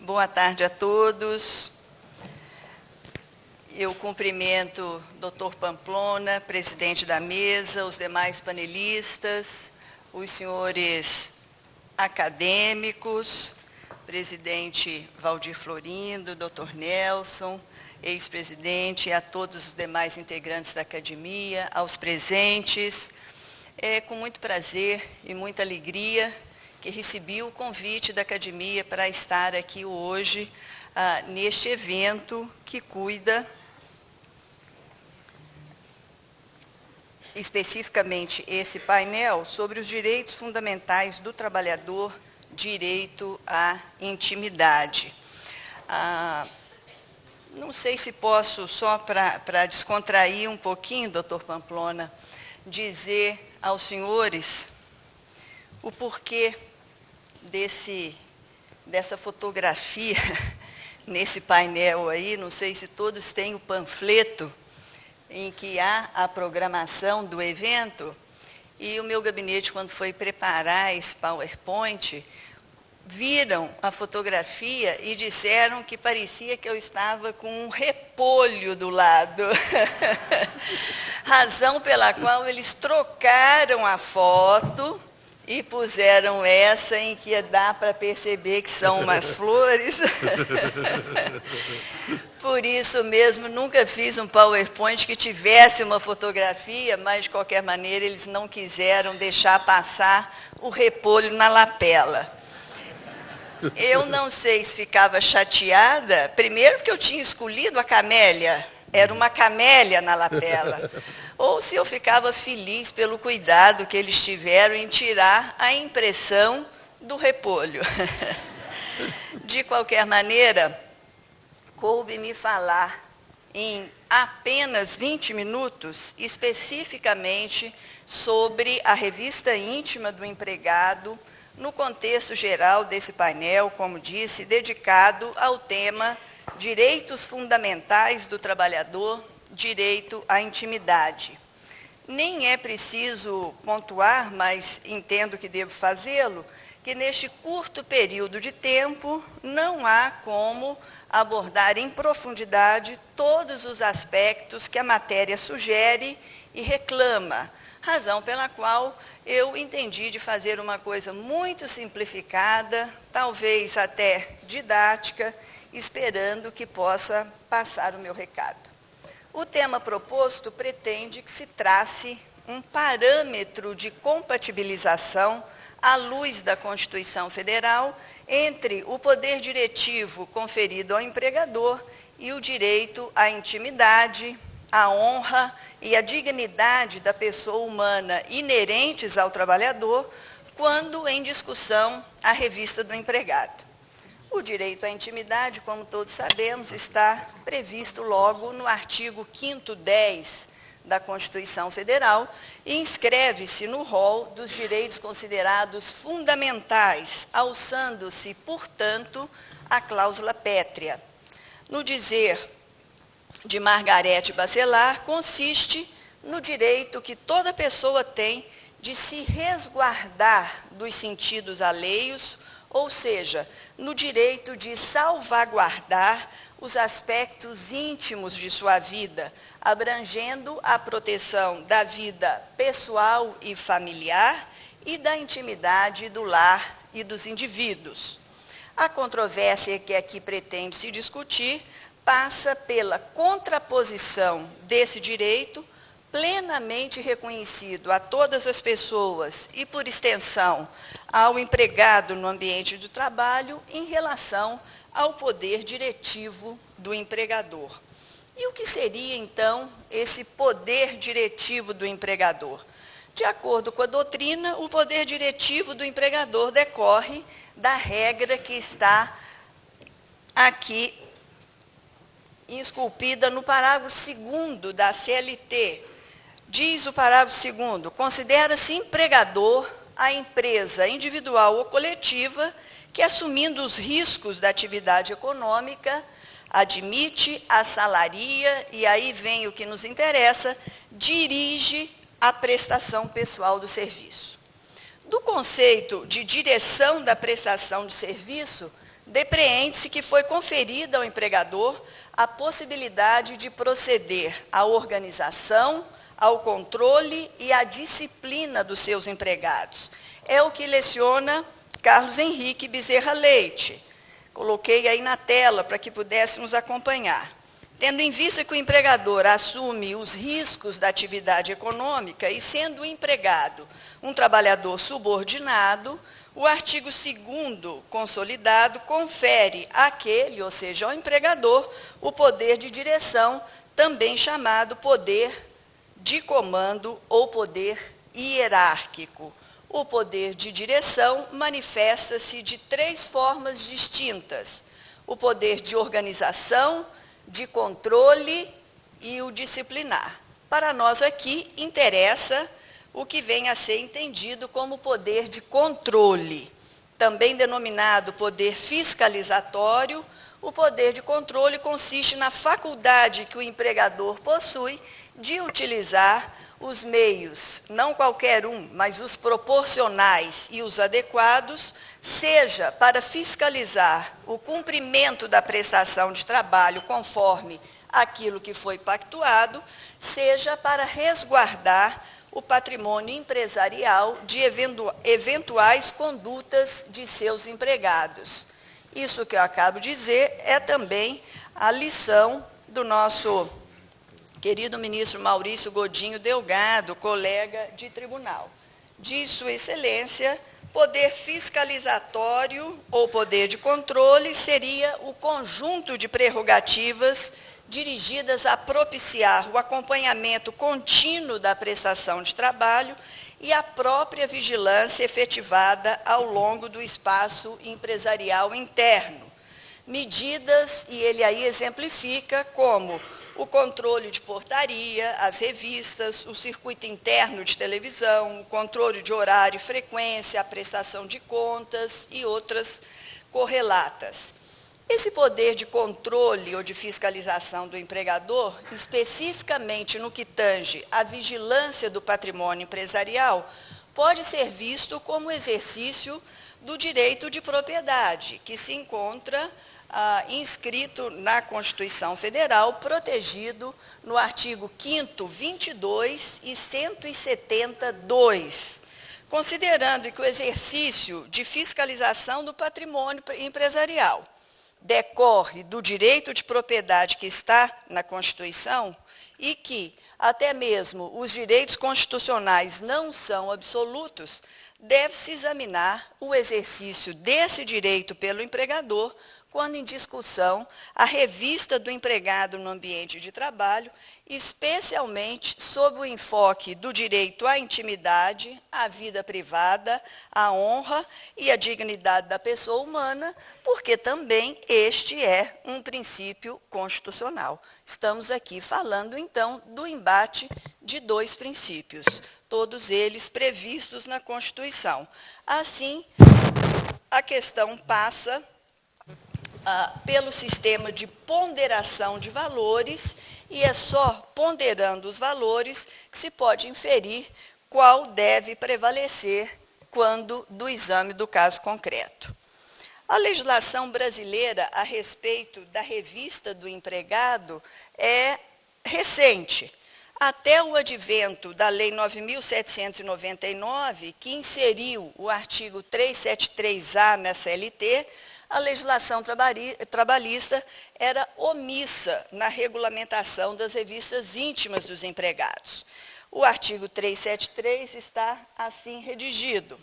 boa tarde a todos. Eu cumprimento o Dr. Pamplona, presidente da mesa, os demais panelistas, os senhores acadêmicos, presidente Valdir Florindo, Dr. Nelson, ex-presidente, e a todos os demais integrantes da academia, aos presentes. É com muito prazer e muita alegria que recebi o convite da academia para estar aqui hoje, neste evento que cuida especificamente esse painel sobre os direitos fundamentais do trabalhador, direito à intimidade. Não sei se posso, só para descontrair um pouquinho, doutor Pamplona, dizer aos senhores o porquê dessa fotografia nesse painel aí. Não sei se todos têm o panfleto em que há a programação do evento, e o meu gabinete, quando foi preparar esse PowerPoint, viram a fotografia e disseram que parecia que eu estava com um repolho do lado. Razão pela qual eles trocaram a foto e puseram essa em que dá para perceber que são umas flores. Por isso mesmo, nunca fiz um PowerPoint que tivesse uma fotografia, mas, de qualquer maneira, eles não quiseram deixar passar o repolho na lapela. Eu não sei se ficava chateada, primeiro porque eu tinha escolhido a camélia, era uma camélia na lapela, ou se eu ficava feliz pelo cuidado que eles tiveram em tirar a impressão do repolho. De qualquer maneira, coube-me falar em apenas 20 minutos, especificamente sobre a revista íntima do empregado, no contexto geral desse painel, como disse, dedicado ao tema Direitos Fundamentais do Trabalhador, Direito à Intimidade. Nem é preciso pontuar, mas entendo que devo fazê-lo, que neste curto período de tempo não há como abordar em profundidade todos os aspectos que a matéria sugere e reclama, razão pela qual eu entendi de fazer uma coisa muito simplificada, talvez até didática, esperando que possa passar o meu recado. O tema proposto pretende que se trace um parâmetro de compatibilização à luz da Constituição Federal entre o poder diretivo conferido ao empregador e o direito à intimidade, à honra e à dignidade da pessoa humana inerentes ao trabalhador, quando em discussão a revista do empregado. O direito à intimidade, como todos sabemos, está previsto logo no artigo 5º 10 da Constituição Federal e inscreve-se no rol dos direitos considerados fundamentais, alçando-se, portanto, a cláusula pétrea. No dizer de Margarete Bachelard, consiste no direito que toda pessoa tem de se resguardar dos sentidos alheios, ou seja, no direito de salvaguardar os aspectos íntimos de sua vida, abrangendo a proteção da vida pessoal e familiar e da intimidade do lar e dos indivíduos. A controvérsia que aqui pretende se discutir passa pela contraposição desse direito, plenamente reconhecido a todas as pessoas e, por extensão, ao empregado no ambiente de trabalho, em relação ao poder diretivo do empregador. E o que seria, então, esse poder diretivo do empregador? De acordo com a doutrina, o poder diretivo do empregador decorre da regra que está aqui esculpida no parágrafo 2º da CLT. Diz o parágrafo 2º, considera-se empregador a empresa individual ou coletiva que, assumindo os riscos da atividade econômica, admite, assalaria, e aí vem o que nos interessa, dirige a prestação pessoal do serviço. Do conceito de direção da prestação de serviço, depreende-se que foi conferida ao empregador a possibilidade de proceder à organização, ao controle e à disciplina dos seus empregados. É o que leciona Carlos Henrique Bezerra Leite. Coloquei aí na tela para que pudéssemos acompanhar. Tendo em vista que o empregador assume os riscos da atividade econômica e sendo o empregado um trabalhador subordinado, o artigo 2º consolidado confere àquele, ou seja, ao empregador, o poder de direção, também chamado poder de comando ou poder hierárquico. O poder de direção manifesta-se de 3 formas distintas: o poder de organização, de controle e o disciplinar. Para nós aqui interessa o que vem a ser entendido como poder de controle, também denominado poder fiscalizatório. O poder de controle consiste na faculdade que o empregador possui de utilizar os meios, não qualquer um, mas os proporcionais e os adequados, seja para fiscalizar o cumprimento da prestação de trabalho conforme aquilo que foi pactuado, seja para resguardar o patrimônio empresarial de eventuais condutas de seus empregados. Isso que eu acabo de dizer é também a lição do nosso querido ministro Maurício Godinho Delgado, colega de tribunal. Diz Sua Excelência, poder fiscalizatório ou poder de controle seria o conjunto de prerrogativas dirigidas a propiciar o acompanhamento contínuo da prestação de trabalho e a própria vigilância efetivada ao longo do espaço empresarial interno. Medidas, e ele aí exemplifica como o controle de portaria, as revistas, o circuito interno de televisão, o controle de horário e frequência, a prestação de contas e outras correlatas. Esse poder de controle ou de fiscalização do empregador, especificamente no que tange à vigilância do patrimônio empresarial, pode ser visto como exercício do direito de propriedade, que se encontra inscrito na Constituição Federal, protegido no artigo 5º, 22 e 172, considerando que o exercício de fiscalização do patrimônio empresarial decorre do direito de propriedade que está na Constituição e que até mesmo os direitos constitucionais não são absolutos, deve-se examinar o exercício desse direito pelo empregador quando em discussão a revista do empregado no ambiente de trabalho, especialmente sob o enfoque do direito à intimidade, à vida privada, à honra e à dignidade da pessoa humana, porque também este é um princípio constitucional. Estamos aqui falando, então, do embate de 2 princípios, todos eles previstos na Constituição. Assim, a questão passa pelo sistema de ponderação de valores, e é só ponderando os valores que se pode inferir qual deve prevalecer quando do exame do caso concreto. A legislação brasileira a respeito da revista do empregado é recente. Até o advento da Lei 9.799, que inseriu o artigo 373-A na CLT, a legislação trabalhista era omissa na regulamentação das revistas íntimas dos empregados. O artigo 373 está assim redigido.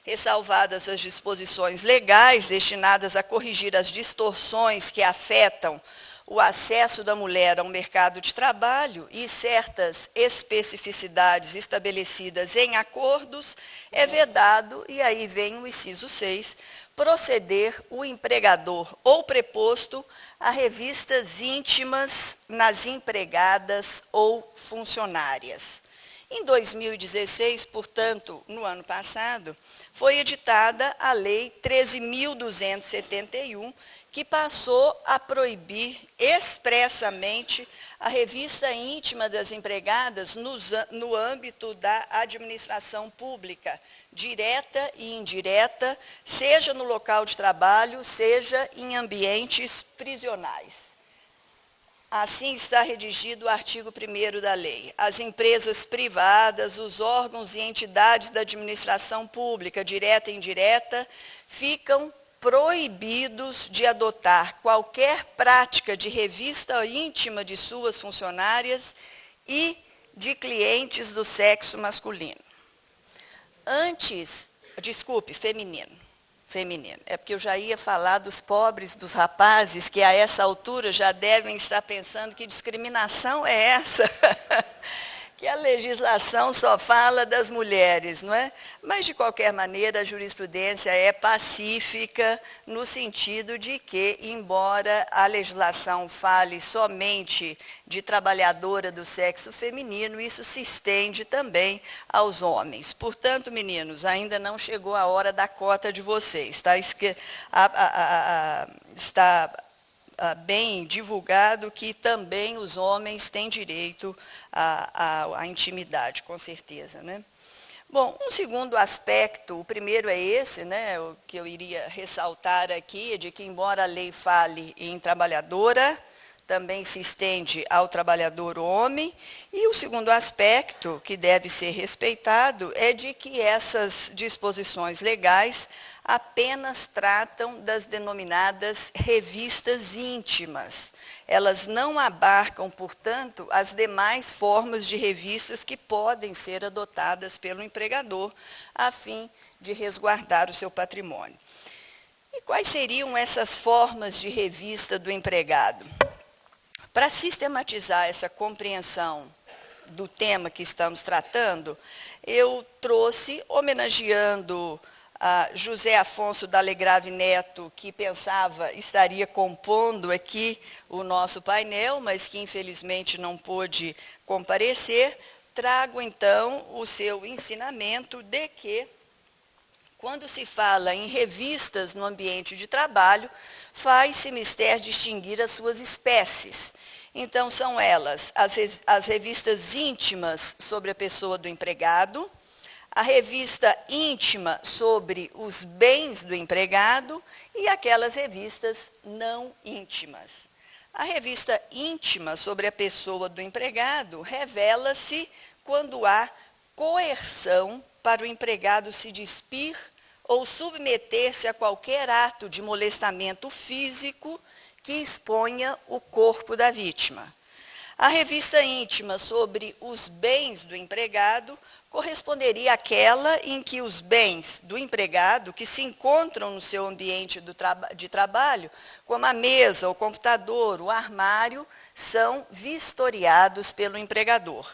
Ressalvadas as disposições legais destinadas a corrigir as distorções que afetam o acesso da mulher ao mercado de trabalho e certas especificidades estabelecidas em acordos, é vedado, e aí vem o inciso 6, proceder o empregador ou preposto a revistas íntimas nas empregadas ou funcionárias. Em 2016, portanto, no ano passado, foi editada a Lei 13.271, que passou a proibir expressamente a revista íntima das empregadas no âmbito da administração pública, direta e indireta, seja no local de trabalho, seja em ambientes prisionais. Assim está redigido o artigo 1º da lei. As empresas privadas, os órgãos e entidades da administração pública, direta e indireta, ficam proibidos de adotar qualquer prática de revista íntima de suas funcionárias e de clientes do sexo masculino. Feminino. É porque eu já ia falar dos pobres, dos rapazes, que a essa altura já devem estar pensando que discriminação é essa? Que a legislação só fala das mulheres, não é? Mas, de qualquer maneira, a jurisprudência é pacífica no sentido de que, embora a legislação fale somente de trabalhadora do sexo feminino, isso se estende também aos homens. Portanto, meninos, ainda não chegou a hora da cota de vocês, tá? Está bem divulgado que também os homens têm direito à intimidade, com certeza, né? Bom, um segundo aspecto, o primeiro é esse, né, o que eu iria ressaltar aqui, é de que, embora a lei fale em trabalhadora, também se estende ao trabalhador homem, e o segundo aspecto que deve ser respeitado é de que essas disposições legais apenas tratam das denominadas revistas íntimas. Elas não abarcam, portanto, as demais formas de revistas que podem ser adotadas pelo empregador, a fim de resguardar o seu patrimônio. E quais seriam essas formas de revista do empregado? Para sistematizar essa compreensão do tema que estamos tratando, eu trouxe, homenageando a José Afonso D'Alegrave Neto, que pensava estaria compondo aqui o nosso painel, mas que infelizmente não pôde comparecer, trago então o seu ensinamento de que, quando se fala em revistas no ambiente de trabalho, faz-se mister distinguir as suas espécies. Então, são elas as revistas íntimas sobre a pessoa do empregado, a revista íntima sobre os bens do empregado e aquelas revistas não íntimas. A revista íntima sobre a pessoa do empregado revela-se quando há coerção para o empregado se despir ou submeter-se a qualquer ato de molestamento físico que exponha o corpo da vítima. A revista íntima sobre os bens do empregado corresponderia àquela em que os bens do empregado que se encontram no seu ambiente de trabalho, como a mesa, o computador, o armário, são vistoriados pelo empregador.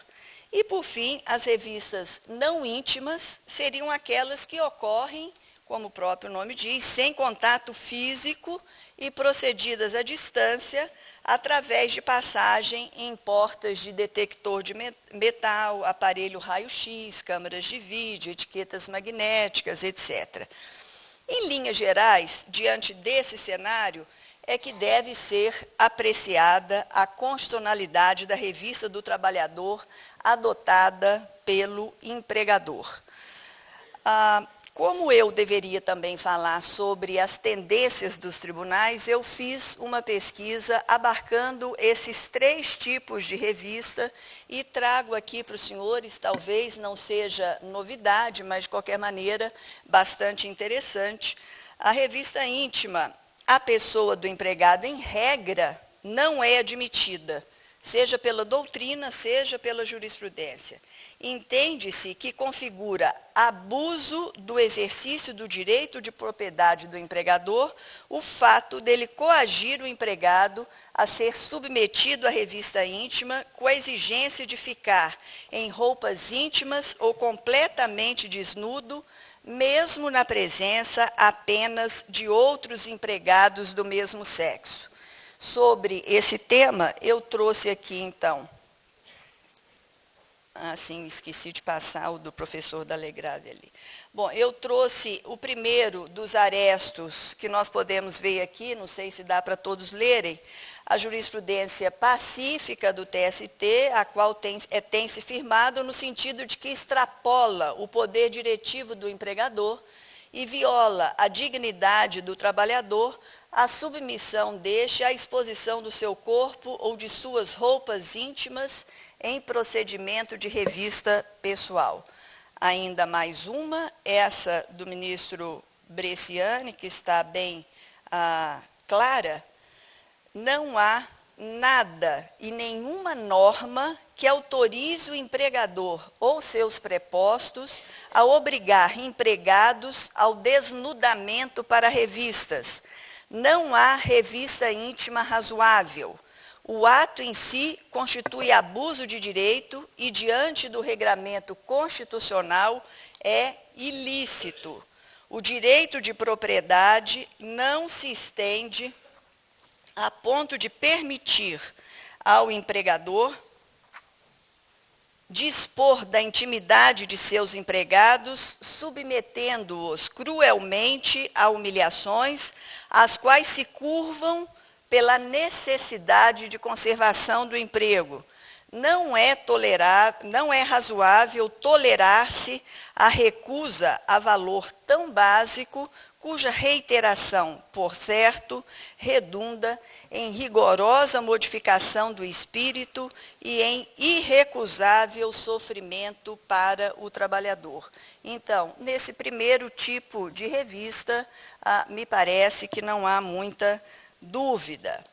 E, por fim, as revistas não íntimas seriam aquelas que ocorrem, como o próprio nome diz, sem contato físico e procedidas à distância, através de passagem em portas de detector de metal, aparelho raio-x, câmeras de vídeo, etiquetas magnéticas, etc. Em linhas gerais, diante desse cenário, é que deve ser apreciada a constitucionalidade da revista do trabalhador adotada pelo empregador. Como eu deveria também falar sobre as tendências dos tribunais, eu fiz uma pesquisa abarcando esses 3 tipos de revista e trago aqui para os senhores, talvez não seja novidade, mas de qualquer maneira bastante interessante. A revista íntima, a pessoa do empregado, em regra, não é admitida, seja pela doutrina, seja pela jurisprudência. Entende-se que configura abuso do exercício do direito de propriedade do empregador o fato dele coagir o empregado a ser submetido à revista íntima com a exigência de ficar em roupas íntimas ou completamente desnudo, mesmo na presença apenas de outros empregados do mesmo sexo. Sobre esse tema, eu trouxe aqui, então, sim, esqueci de passar o do professor D'Alegrave ali. Bom, eu trouxe o primeiro dos arestos que nós podemos ver aqui, não sei se dá para todos lerem, a jurisprudência pacífica do TST, a qual tem se firmado no sentido de que extrapola o poder diretivo do empregador e viola a dignidade do trabalhador, a submissão deste à exposição do seu corpo ou de suas roupas íntimas em procedimento de revista pessoal. Ainda mais uma, essa do ministro Bresciani, que está bem clara. Não há nada e nenhuma norma que autorize o empregador ou seus prepostos a obrigar empregados ao desnudamento para revistas. Não há revista íntima razoável. O ato em si constitui abuso de direito e, diante do regramento constitucional, é ilícito. O direito de propriedade não se estende a ponto de permitir ao empregador dispor da intimidade de seus empregados, submetendo-os cruelmente a humilhações, às quais se curvam pela necessidade de conservação do emprego. Não é razoável tolerar-se a recusa a valor tão básico, cuja reiteração, por certo, redunda em rigorosa modificação do espírito e em irrecusável sofrimento para o trabalhador. Então, nesse primeiro tipo de revista, me parece que não há muita dúvida.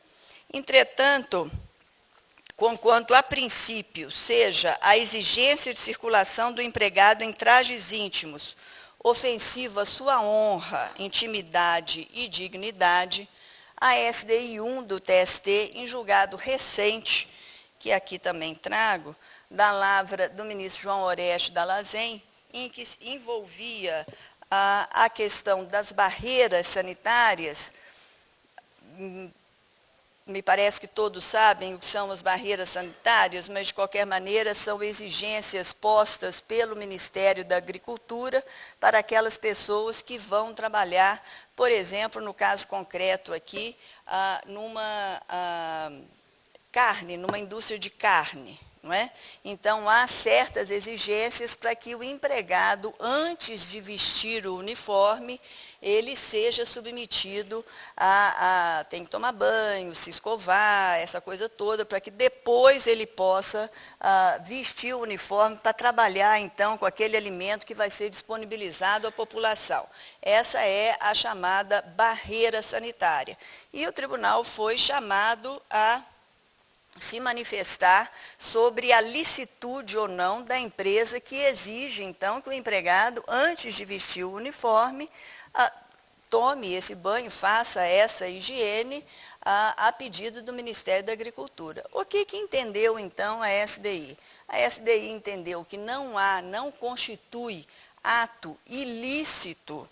Entretanto, conquanto a princípio seja a exigência de circulação do empregado em trajes íntimos ofensiva à sua honra, intimidade e dignidade, a SDI 1 do TST, em julgado recente, que aqui também trago, da lavra do ministro João Oreste Dallazen, em que envolvia a questão das barreiras sanitárias. Me parece que todos sabem o que são as barreiras sanitárias, mas, de qualquer maneira, são exigências postas pelo Ministério da Agricultura para aquelas pessoas que vão trabalhar, por exemplo, no caso concreto aqui, numa indústria de carne. Não é? Então, há certas exigências para que o empregado, antes de vestir o uniforme, ele seja submetido tem que tomar banho, se escovar, essa coisa toda, para que depois ele possa vestir o uniforme para trabalhar, então, com aquele alimento que vai ser disponibilizado à população. Essa é a chamada barreira sanitária. E o tribunal foi chamado a se manifestar sobre a licitude ou não da empresa que exige, então, que o empregado, antes de vestir o uniforme, tome esse banho, faça essa higiene a pedido do Ministério da Agricultura. O que entendeu, então, a SDI? A SDI entendeu que não constitui ato ilícito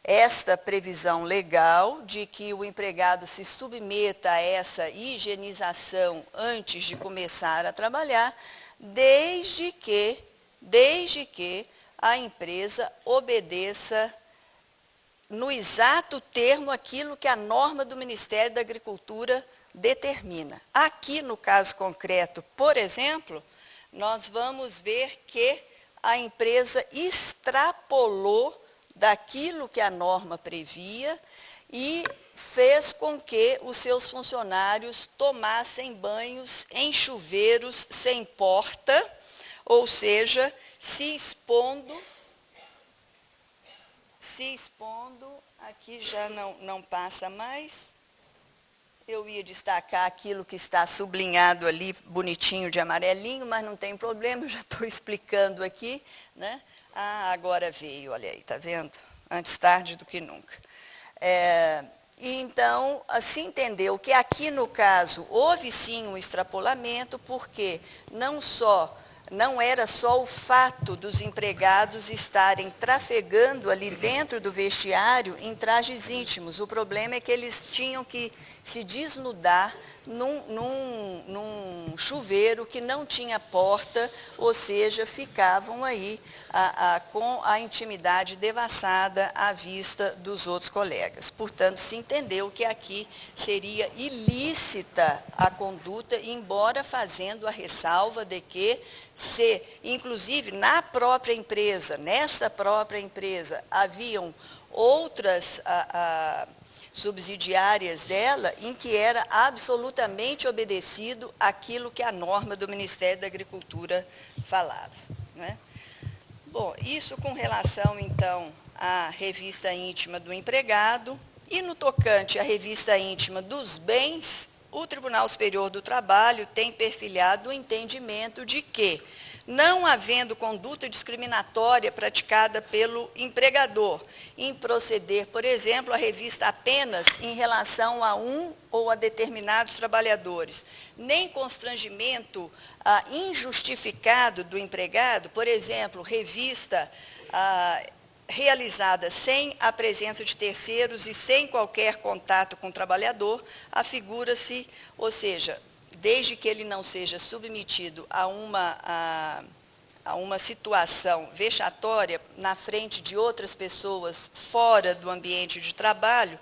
esta previsão legal de que o empregado se submeta a essa higienização antes de começar a trabalhar, desde que a empresa obedeça no exato termo aquilo que a norma do Ministério da Agricultura determina. Aqui, no caso concreto, por exemplo, nós vamos ver que a empresa extrapolou daquilo que a norma previa e fez com que os seus funcionários tomassem banhos em chuveiros sem porta, ou seja, se expondo, aqui já não passa mais. Eu ia destacar aquilo que está sublinhado ali, bonitinho de amarelinho, mas não tem problema, eu já estou explicando aqui, né? Agora veio, olha aí, está vendo? Antes tarde do que nunca. E então, se entendeu que aqui, no caso, houve sim um extrapolamento, porque não só não era só o fato dos empregados estarem trafegando ali dentro do vestiário em trajes íntimos. O problema é que eles tinham que se desnudar num chuveiro que não tinha porta, ou seja, ficavam aí com a intimidade devassada à vista dos outros colegas. Portanto, se entendeu que aqui seria ilícita a conduta, embora fazendo a ressalva de que, se, inclusive, na própria empresa, nessa própria empresa, haviam outras subsidiárias dela, em que era absolutamente obedecido aquilo que a norma do Ministério da Agricultura falava, né? Bom, isso com relação, então, à revista íntima do empregado, e no tocante à revista íntima dos bens, o Tribunal Superior do Trabalho tem perfilhado o entendimento de que, não havendo conduta discriminatória praticada pelo empregador em proceder, por exemplo, a revista apenas em relação a um ou a determinados trabalhadores, nem constrangimento injustificado do empregado, por exemplo, revista realizada sem a presença de terceiros e sem qualquer contato com o trabalhador, afigura-se, ou seja, desde que ele não seja submetido a uma situação vexatória na frente de outras pessoas fora do ambiente de trabalho,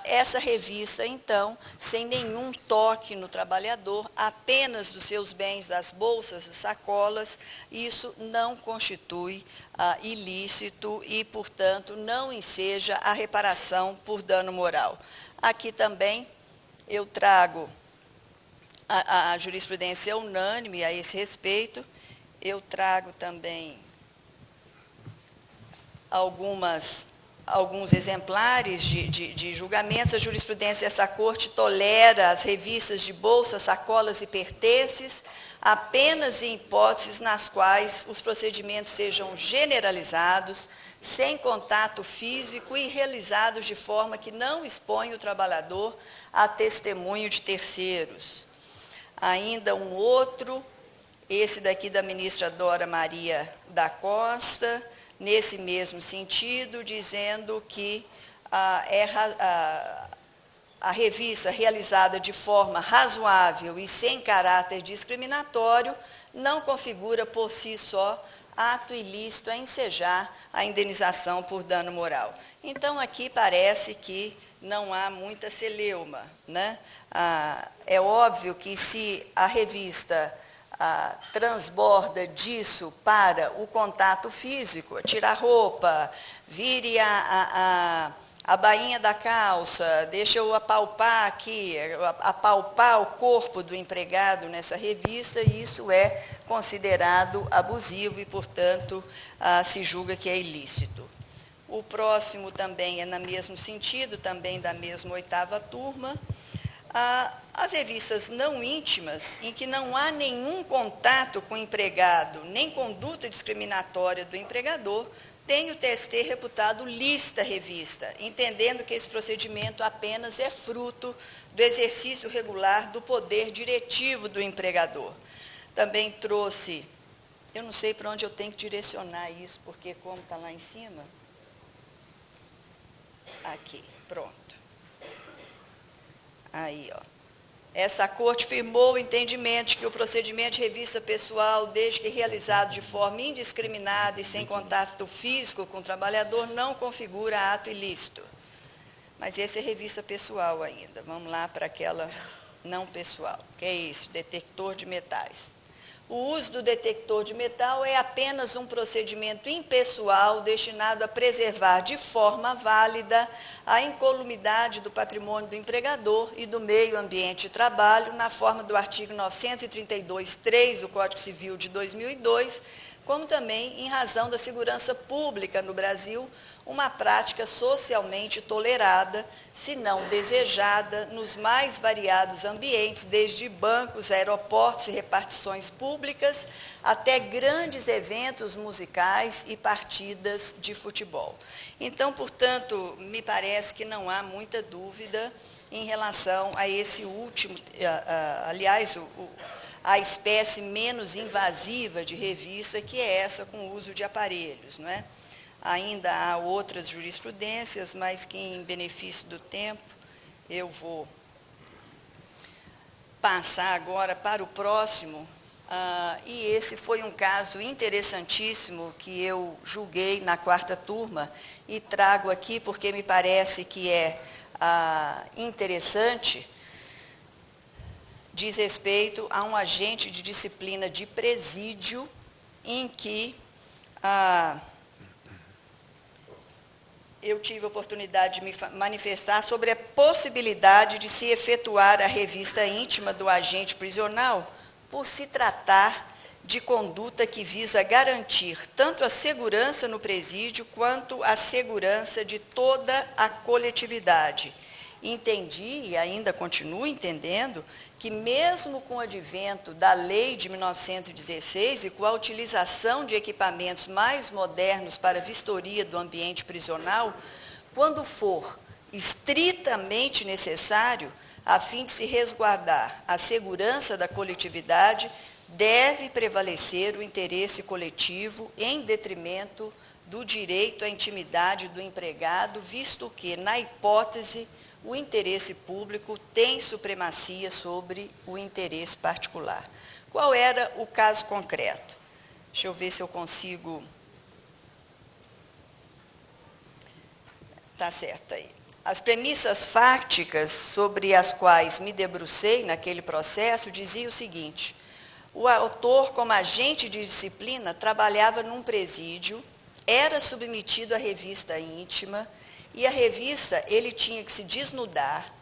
essa revista, então, sem nenhum toque no trabalhador, apenas dos seus bens, das bolsas, das sacolas, isso não constitui ilícito e, portanto, não enseja a reparação por dano moral. Aqui também eu trago a jurisprudência unânime a esse respeito. Eu trago também alguns exemplares de julgamentos. A jurisprudência dessa corte tolera as revistas de bolsas, sacolas e pertences apenas em hipóteses nas quais os procedimentos sejam generalizados, sem contato físico e realizados de forma que não expõe o trabalhador a testemunho de terceiros. Ainda um outro, esse daqui da ministra Dora Maria da Costa, nesse mesmo sentido, dizendo que a revista realizada de forma razoável e sem caráter discriminatório não configura por si só ato ilícito a ensejar a indenização por dano moral. Então, aqui parece que não há muita celeuma, né? É óbvio que se a revista transborda disso para o contato físico, tirar roupa, vire a bainha da calça, deixa eu apalpar aqui, apalpar o corpo do empregado nessa revista, e isso é considerado abusivo e, portanto, se julga que é ilícito. O próximo também é no mesmo sentido, também da mesma 8ª turma. As revistas não íntimas, em que não há nenhum contato com o empregado, nem conduta discriminatória do empregador, tem o TST reputado lícita a revista, entendendo que esse procedimento apenas é fruto do exercício regular do poder diretivo do empregador. Também trouxe, eu não sei para onde eu tenho que direcionar isso, porque como está lá em cima, aqui, pronto. Aí, ó. Essa corte firmou o entendimento de que o procedimento de revista pessoal, desde que realizado de forma indiscriminada e sem contato físico com o trabalhador, não configura ato ilícito. Mas esse é revista pessoal ainda. Vamos lá para aquela não pessoal, que é esse, detector de metais. O uso do detector de metal é apenas um procedimento impessoal destinado a preservar de forma válida a incolumidade do patrimônio do empregador e do meio ambiente de trabalho, na forma do artigo 932-3 do Código Civil de 2002, como também em razão da segurança pública no Brasil, uma prática socialmente tolerada, se não desejada, nos mais variados ambientes, desde bancos, aeroportos e repartições públicas, até grandes eventos musicais e partidas de futebol. Então, portanto, me parece que não há muita dúvida em relação a esse último, aliás, a espécie menos invasiva de revista, que é essa com o uso de aparelhos, não é? Ainda há outras jurisprudências, mas que, em benefício do tempo, eu vou passar agora para o próximo. E esse foi um caso interessantíssimo que eu julguei na 4ª turma e trago aqui porque me parece que é interessante. Diz respeito a um agente de disciplina de presídio em que eu tive a oportunidade de me manifestar sobre a possibilidade de se efetuar a revista íntima do agente prisional por se tratar de conduta que visa garantir tanto a segurança no presídio quanto a segurança de toda a coletividade. Entendi e ainda continuo entendendo que mesmo com o advento da lei de 1916 e com a utilização de equipamentos mais modernos para a vistoria do ambiente prisional, quando for estritamente necessário, a fim de se resguardar a segurança da coletividade, deve prevalecer o interesse coletivo em detrimento do direito à intimidade do empregado, visto que, na hipótese, o interesse público tem supremacia sobre o interesse particular. Qual era o caso concreto? Deixa eu ver se eu consigo... Tá certo aí. As premissas fáticas sobre as quais me debrucei naquele processo diziam o seguinte: o autor, como agente de disciplina, trabalhava num presídio, era submetido à revista íntima, e a revista ele tinha que se desnudar,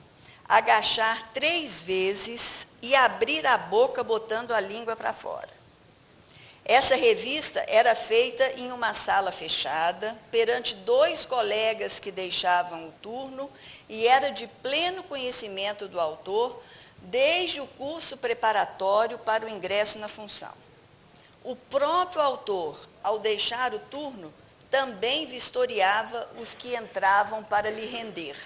agachar 3 vezes e abrir a boca botando a língua para fora. Essa revista era feita em uma sala fechada, perante 2 colegas que deixavam o turno, e era de pleno conhecimento do autor, desde o curso preparatório para o ingresso na função. O próprio autor, ao deixar o turno, também vistoriava os que entravam para lhe render.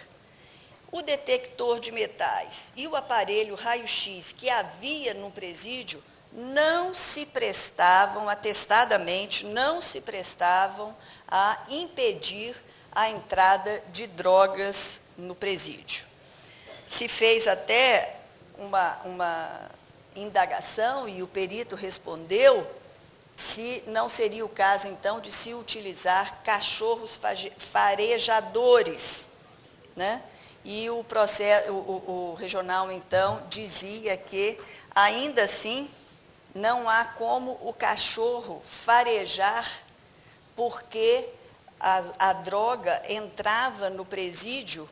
O detector de metais e o aparelho raio-x que havia no presídio não se prestavam, atestadamente, não se prestavam a impedir a entrada de drogas no presídio. Se fez até uma indagação e o perito respondeu se não seria o caso, então, de se utilizar cachorros farejadores, né? E o regional, então, dizia que, ainda assim, não há como o cachorro farejar, porque a droga entrava no presídio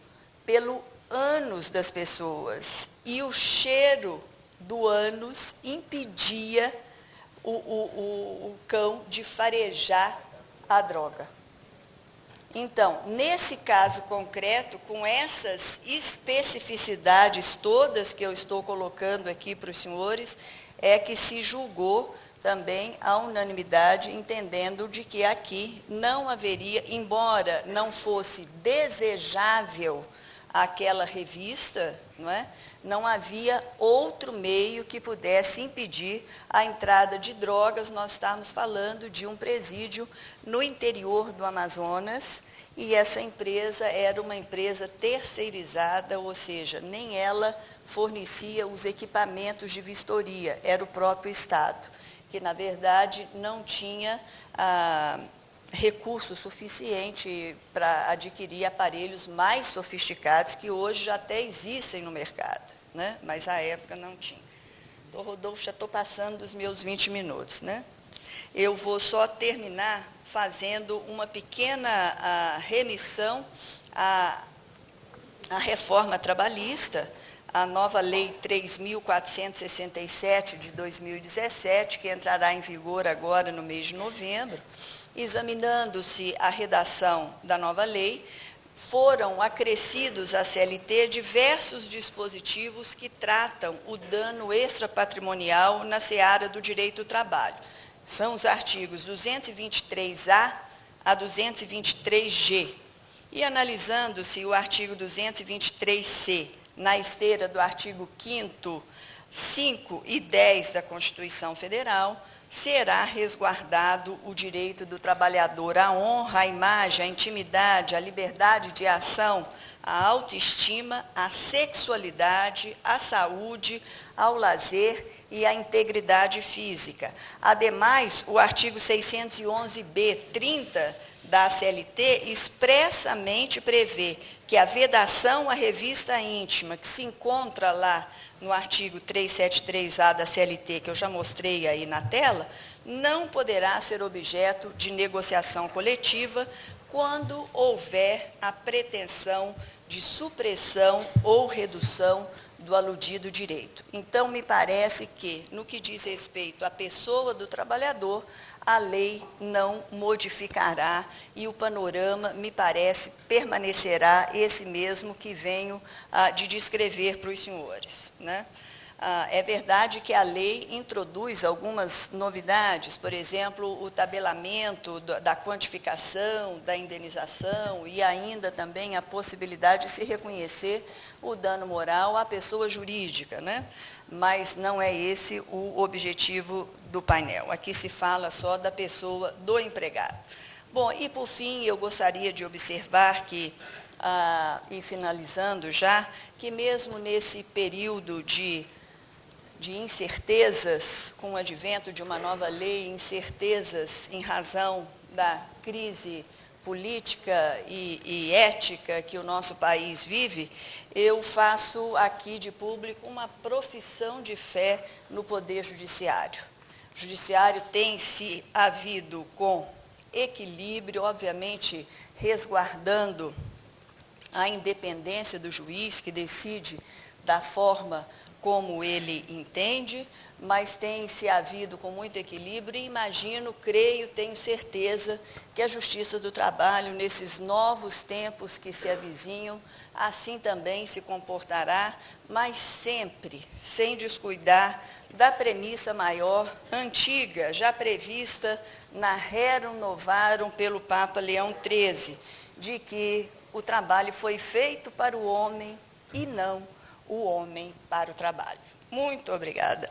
pelo ânus das pessoas, e o cheiro do ânus impedia o cão de farejar a droga. Então, nesse caso concreto, com essas especificidades todas que eu estou colocando aqui para os senhores, é que se julgou também a unanimidade, entendendo de que aqui não haveria, embora não fosse desejável aquela revista, não é? Não havia outro meio que pudesse impedir a entrada de drogas. Nós estamos falando de um presídio no interior do Amazonas, e essa empresa era uma empresa terceirizada, ou seja, nem ela fornecia os equipamentos de vistoria, era o próprio Estado, que, na verdade, não tinha recurso suficiente para adquirir aparelhos mais sofisticados, que hoje já até existem no mercado, né? Mas à época não tinha. Rodolfo, já estou passando dos meus 20 minutos, né? Eu vou só terminar fazendo uma pequena remissão à reforma trabalhista, a nova Lei 3.467 de 2017, que entrará em vigor agora no mês de novembro. Examinando-se a redação da nova lei, foram acrescidos à CLT diversos dispositivos que tratam o dano extrapatrimonial na seara do direito do trabalho. São os artigos 223A a 223G. E analisando-se o artigo 223C, na esteira do artigo 5º 5 e 10 da Constituição Federal, será resguardado o direito do trabalhador à honra, à imagem, à intimidade, à liberdade de ação, à autoestima, à sexualidade, à saúde, ao lazer e à integridade física. Ademais, o artigo 611b, 30 da CLT expressamente prevê que a vedação à revista íntima, que se encontra lá no artigo 373A da CLT, que eu já mostrei aí na tela, não poderá ser objeto de negociação coletiva quando houver a pretensão de supressão ou redução do aludido direito. Então, me parece que, no que diz respeito à pessoa do trabalhador, a lei não modificará e o panorama, me parece, permanecerá esse mesmo que venho de descrever para os senhores, né? É verdade que a lei introduz algumas novidades, por exemplo, o tabelamento da quantificação, da indenização e ainda também a possibilidade de se reconhecer o dano moral à pessoa jurídica, né? Mas não é esse o objetivo do painel. Aqui se fala só da pessoa do empregado. Bom, e por fim, eu gostaria de observar que, e finalizando já, que mesmo nesse período de incertezas, com o advento de uma nova lei, incertezas em razão da crise política e ética que o nosso país vive, eu faço aqui de público uma profissão de fé no Poder Judiciário. O Judiciário tem se havido com equilíbrio, obviamente resguardando a independência do juiz, que decide da forma como ele entende, mas tem se havido com muito equilíbrio e imagino, creio, tenho certeza que a Justiça do Trabalho, nesses novos tempos que se avizinham, assim também se comportará, mas sempre sem descuidar da premissa maior, antiga, já prevista na Rerum Novarum pelo Papa Leão XIII, de que o trabalho foi feito para o homem e não o homem para o trabalho. Muito obrigada.